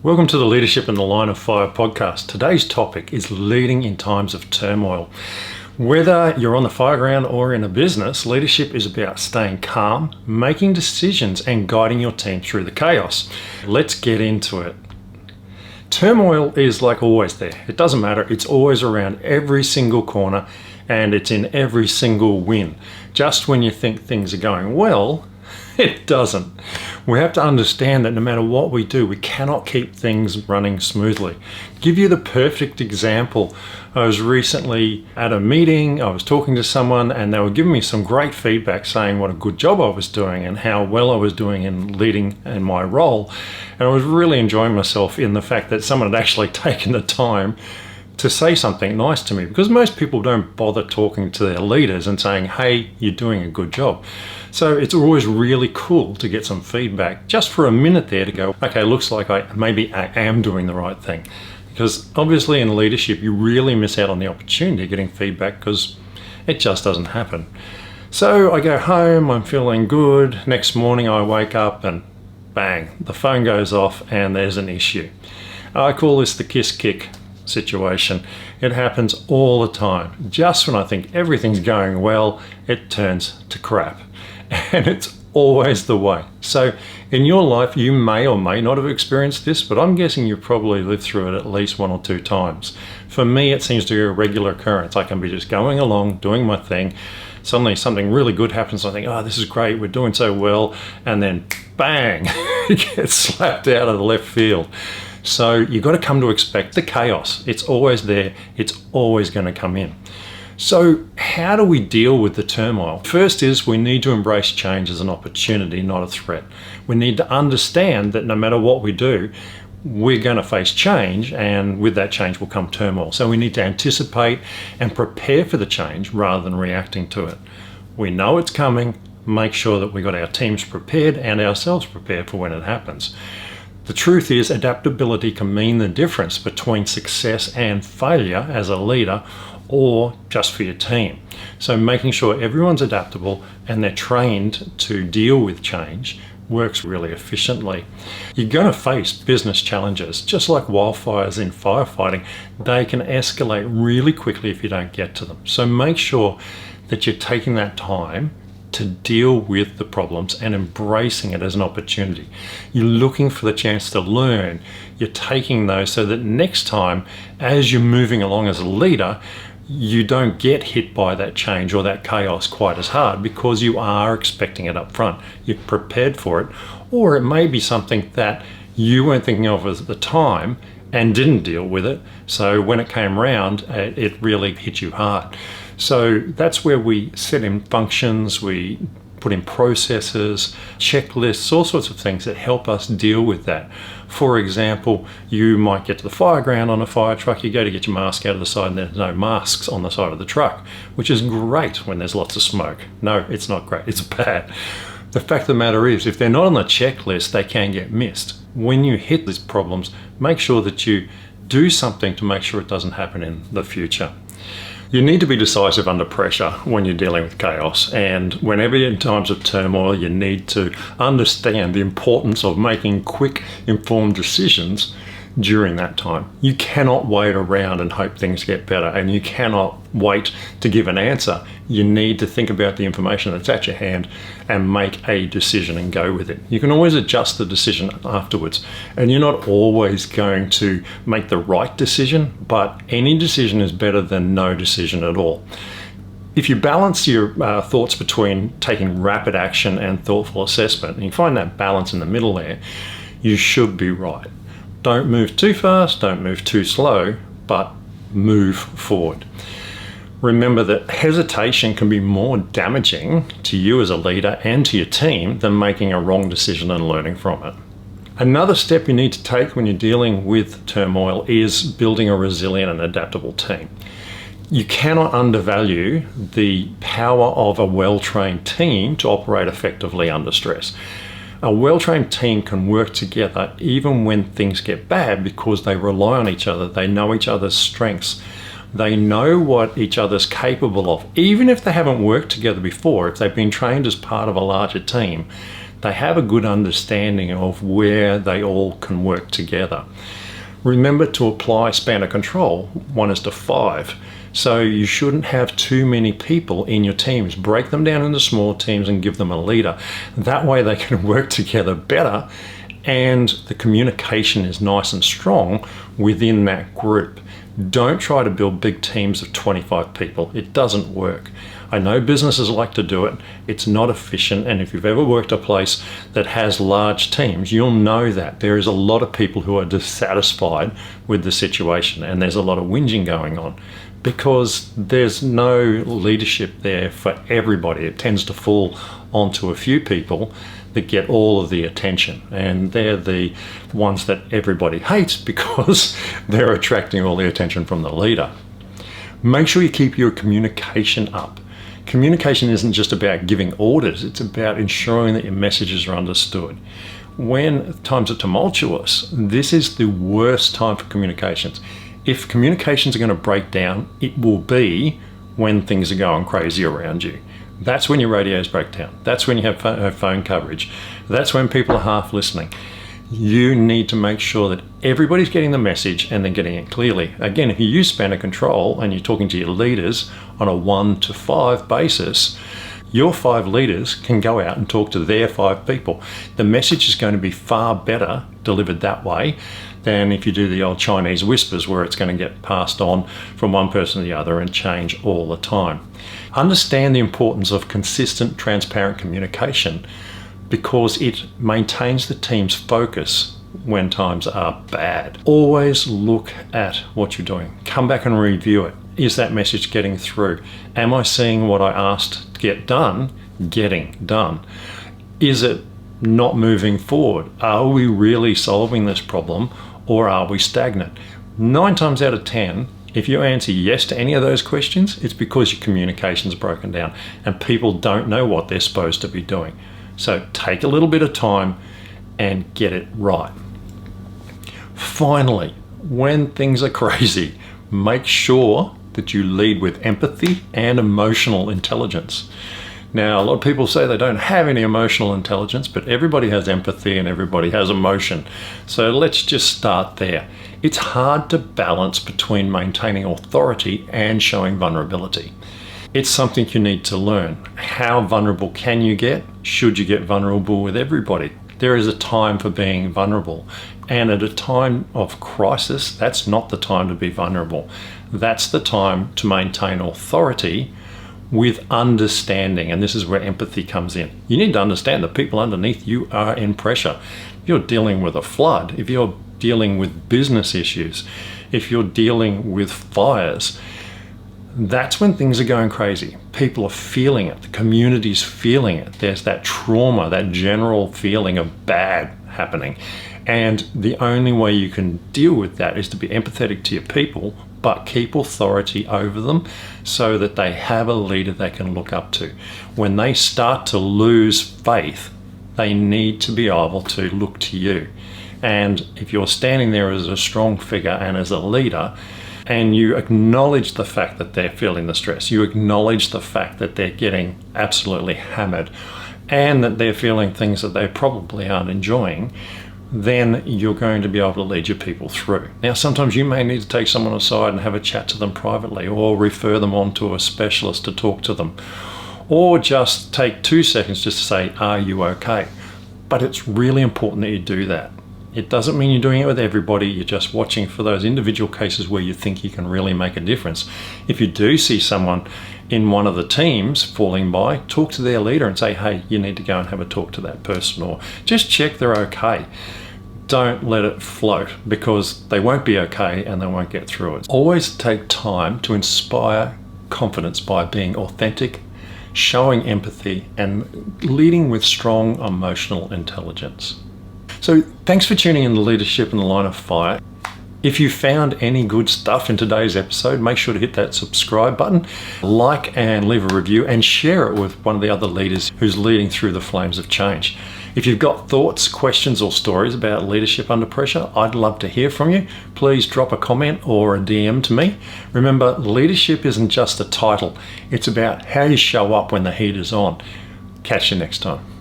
Welcome to the Leadership in the Line of Fire podcast. Today's topic is leading in times of turmoil. Whether you're on the fireground or in a business, leadership is about staying calm, making decisions, and guiding your team through the chaos. Let's get into it. Turmoil is like always there. It doesn't matter. It's always around every single corner and it's in every single win. Just when you think things are going well, it doesn't. We have to understand that no matter what we do, we cannot keep things running smoothly. Give you the perfect example. I was recently at a meeting, I was talking to someone and they were giving me some great feedback saying what a good job I was doing and how well I was doing in leading in my role. And I was really enjoying myself in the fact that someone had actually taken the time to say something nice to me, because most people don't bother talking to their leaders and saying, hey, you're doing a good job. So it's always really cool to get some feedback just for a minute there to go, okay, looks like maybe I am doing the right thing. Because obviously in leadership, you really miss out on the opportunity of getting feedback because it just doesn't happen. So I go home, I'm feeling good. Next morning I wake up and bang, the phone goes off and there's an issue. I call this the kiss kick situation. It happens all the time. Just when I think everything's going well, it turns to crap. And it's always the way. So in your life, you may or may not have experienced this, but I'm guessing you've probably lived through it at least one or two times. For me, it seems to be a regular occurrence. I can be just going along, doing my thing. Suddenly something really good happens. I think, oh, this is great. We're doing so well. And then bang, it gets slapped out of the left field. So you've got to come to expect the chaos. It's always there. It's always going to come in. So how do we deal with the turmoil? First is we need to embrace change as an opportunity, not a threat. We need to understand that no matter what we do, we're going to face change, and with that change will come turmoil. So we need to anticipate and prepare for the change rather than reacting to it. We know it's coming. Make sure that we've got our teams prepared and ourselves prepared for when it happens. The truth is, adaptability can mean the difference between success and failure as a leader or just for your team. So making sure everyone's adaptable and they're trained to deal with change works really efficiently. You're going to face business challenges, just like wildfires in firefighting. They can escalate really quickly if you don't get to them. So make sure that you're taking that time to deal with the problems and embracing it as an opportunity. You're looking for the chance to learn. You're taking those so that next time, as you're moving along as a leader, you don't get hit by that change or that chaos quite as hard because you are expecting it up front. You're prepared for it, or it may be something that you weren't thinking of at the time and didn't deal with it. So when it came around, it really hit you hard. So that's where we set in functions, we put in processes, checklists, all sorts of things that help us deal with that. For example, you might get to the fireground on a fire truck, you go to get your mask out of the side and there's no masks on the side of the truck, which is great when there's lots of smoke. No, it's not great, it's bad. The fact of the matter is, if they're not on the checklist, they can get missed. When you hit these problems, make sure that you do something to make sure it doesn't happen in the future. You need to be decisive under pressure when you're dealing with chaos, and whenever you're in times of turmoil, you need to understand the importance of making quick, informed decisions during that time. You cannot wait around and hope things get better, and you cannot wait to give an answer. You need to think about the information that's at your hand and make a decision and go with it. You can always adjust the decision afterwards, and you're not always going to make the right decision, but any decision is better than no decision at all. If you balance your thoughts between taking rapid action and thoughtful assessment, and you find that balance in the middle there, you should be right. Don't move too fast, don't move too slow, but move forward. Remember that hesitation can be more damaging to you as a leader and to your team than making a wrong decision and learning from it. Another step you need to take when you're dealing with turmoil is building a resilient and adaptable team. You cannot undervalue the power of a well-trained team to operate effectively under stress. A well-trained team can work together even when things get bad because they rely on each other. They know each other's strengths. They know what each other's capable of. Even if they haven't worked together before, if they've been trained as part of a larger team, They have a good understanding of where they all can work together. Remember to apply span of control, 1:5. So you shouldn't have too many people in your teams. Break them down into smaller teams and give them a leader. That way they can work together better and the communication is nice and strong within that group. Don't try to build big teams of 25 people. It doesn't work. I know businesses like to do it. It's not efficient, and if you've ever worked a place that has large teams, you'll know that there is a lot of people who are dissatisfied with the situation, and there's a lot of whinging going on because there's no leadership there for everybody. It tends to fall onto a few people that get all of the attention, and they're the ones that everybody hates because they're attracting all the attention from the leader. Make sure you keep your communication up. Communication isn't just about giving orders, it's about ensuring that your messages are understood. When times are tumultuous, this is the worst time for communications. If communications are going to break down, it will be when things are going crazy around you. That's when your radios break down. That's when you have phone coverage. That's when people are half listening. You need to make sure that everybody's getting the message and they're getting it clearly. Again, if you use span of control and you're talking to your leaders on a 1:5 basis, your 5 leaders can go out and talk to their 5 people. The message is going to be far better delivered that way than if you do the old Chinese whispers where it's going to get passed on from one person to the other and change all the time. Understand the importance of consistent, transparent communication because it maintains the team's focus when times are bad. Always look at what you're doing. Come back and review it. Is that message getting through? Am I seeing what I asked to get done getting done? Is it not moving forward? Are we really solving this problem or are we stagnant? 9 times out of 10, if you answer yes to any of those questions, it's because your communication's broken down and people don't know what they're supposed to be doing. So take a little bit of time and get it right. Finally, when things are crazy, make sure that you lead with empathy and emotional intelligence. Now, a lot of people say they don't have any emotional intelligence, but everybody has empathy and everybody has emotion. So let's just start there. It's hard to balance between maintaining authority and showing vulnerability. It's something you need to learn. How vulnerable can you get? Should you get vulnerable with everybody? There is a time for being vulnerable. And at a time of crisis, that's not the time to be vulnerable. That's the time to maintain authority with understanding. And this is where empathy comes in. You need to understand that people underneath you are in pressure. If you're dealing with a flood, if you're dealing with business issues, if you're dealing with fires, that's when things are going crazy. People are feeling it. The community's feeling it. There's that trauma, that general feeling of bad happening. And the only way you can deal with that is to be empathetic to your people, but keep authority over them so that they have a leader they can look up to. When they start to lose faith, they need to be able to look to you. And if you're standing there as a strong figure and as a leader, and you acknowledge the fact that they're feeling the stress, you acknowledge the fact that they're getting absolutely hammered, and that they're feeling things that they probably aren't enjoying, then you're going to be able to lead your people through. Now, sometimes you may need to take someone aside and have a chat to them privately, or refer them on to a specialist to talk to them, or just take 2 seconds just to say, are you okay? But it's really important that you do that. It doesn't mean you're doing it with everybody. You're just watching for those individual cases where you think you can really make a difference. If you do see someone in one of the teams falling by, talk to their leader and say, hey, you need to go and have a talk to that person, or just check they're okay. Don't let it float, because they won't be okay and they won't get through it. Always take time to inspire confidence by being authentic, showing empathy, and leading with strong emotional intelligence. So thanks for tuning in to Leadership in the Line of Fire. If you found any good stuff in today's episode, make sure to hit that subscribe button, like and leave a review, and share it with one of the other leaders who's leading through the flames of change. If you've got thoughts, questions, or stories about leadership under pressure, I'd love to hear from you. Please drop a comment or a DM to me. Remember, leadership isn't just a title. It's about how you show up when the heat is on. Catch you next time.